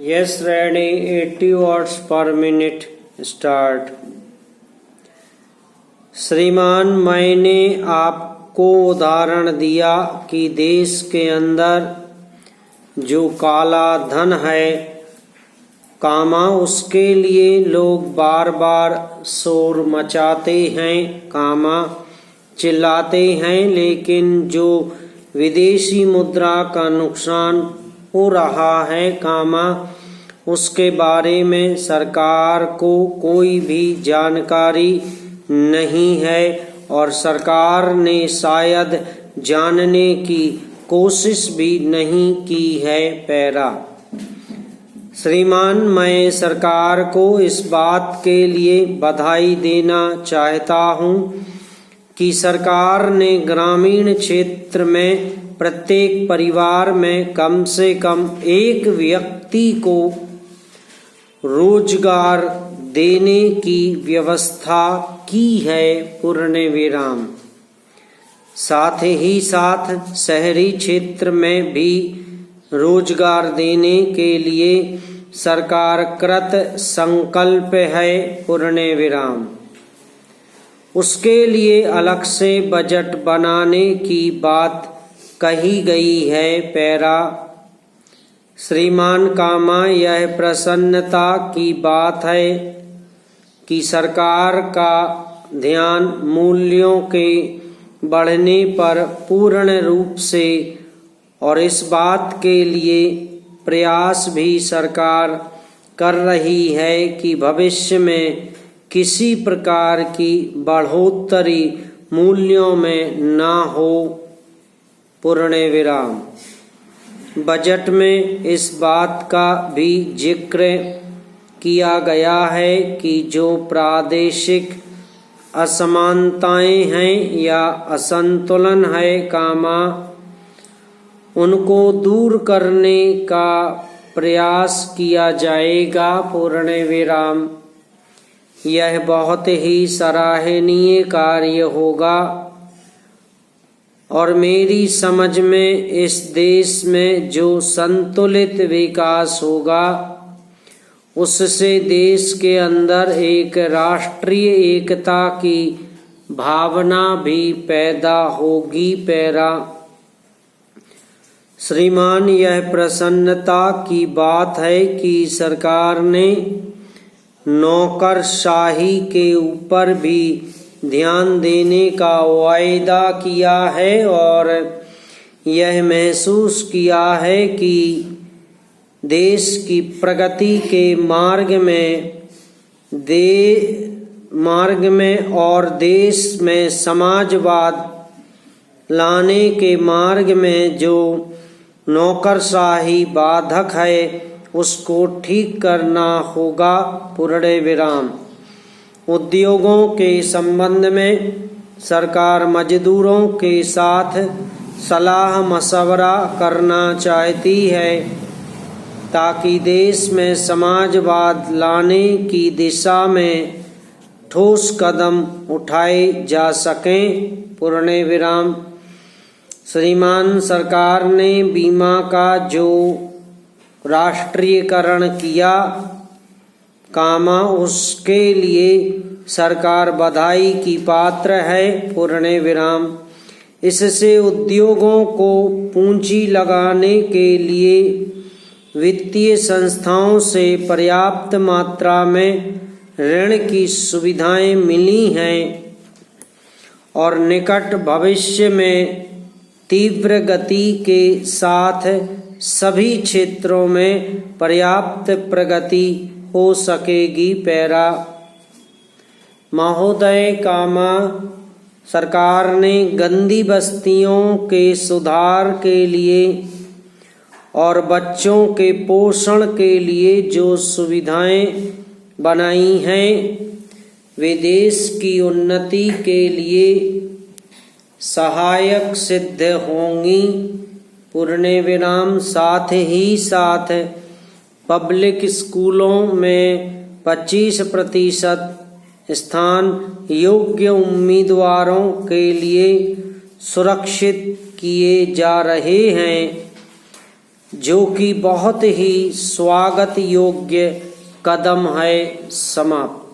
Yes, ready. 80 watts per minute. Start. श्रीमान, मैंने आपको उदाहरण दिया कि देश के अंदर जो काला धन है उसके लिए लोग बार बार शोर मचाते हैं चिल्लाते हैं, लेकिन जो विदेशी मुद्रा का नुकसान हो रहा है उसके बारे में सरकार को कोई भी जानकारी नहीं है और सरकार ने शायद जानने की कोशिश भी नहीं की है। श्रीमान, मैं सरकार को इस बात के लिए बधाई देना चाहता हूँ कि सरकार ने ग्रामीण क्षेत्र में प्रत्येक परिवार में कम से कम एक व्यक्ति को रोजगार देने की व्यवस्था की है। साथ ही साथ शहरी क्षेत्र में भी रोजगार देने के लिए सरकार कृत संकल्प है। उसके लिए अलग से बजट बनाने की बात कही गई है। श्रीमान, यह प्रसन्नता की बात है कि सरकार का ध्यान मूल्यों के बढ़ने पर पूर्ण रूप से और इस बात के लिए प्रयास भी सरकार कर रही है कि भविष्य में किसी प्रकार की बढ़ोतरी मूल्यों में ना हो। बजट में इस बात का भी जिक्र किया गया है कि जो प्रादेशिक असमानताएं हैं या असंतुलन है उनको दूर करने का प्रयास किया जाएगा। यह बहुत ही सराहनीय कार्य होगा और मेरी समझ में इस देश में जो संतुलित विकास होगा उससे देश के अंदर एक राष्ट्रीय एकता की भावना भी पैदा होगी। श्रीमान, यह प्रसन्नता की बात है कि सरकार ने नौकरशाही के ऊपर भी ध्यान देने का वायदा किया है और यह महसूस किया है कि देश की प्रगति के मार्ग में और देश में समाजवाद लाने के मार्ग में जो नौकरशाही बाधक है उसको ठीक करना होगा। उद्योगों के संबंध में सरकार मजदूरों के साथ सलाह मशवरा करना चाहती है ताकि देश में समाजवाद लाने की दिशा में ठोस कदम उठाए जा सकें। श्रीमान, सरकार ने बीमा का जो राष्ट्रीयकरण किया उसके लिए सरकार बधाई की पात्र है। इससे उद्योगों को पूंजी लगाने के लिए वित्तीय संस्थाओं से पर्याप्त मात्रा में ऋण की सुविधाएं मिली हैं और निकट भविष्य में तीव्र गति के साथ सभी क्षेत्रों में पर्याप्त प्रगति हो सकेगी। महोदय, सरकार ने गंदी बस्तियों के सुधार के लिए और बच्चों के पोषण के लिए जो सुविधाएं बनाई हैं वे देश की उन्नति के लिए सहायक सिद्ध होंगी। साथ ही साथ पब्लिक स्कूलों में 25% स्थान योग्य उम्मीदवारों के लिए सुरक्षित किए जा रहे हैं। जो कि बहुत ही स्वागत योग्य कदम है। समाप्त।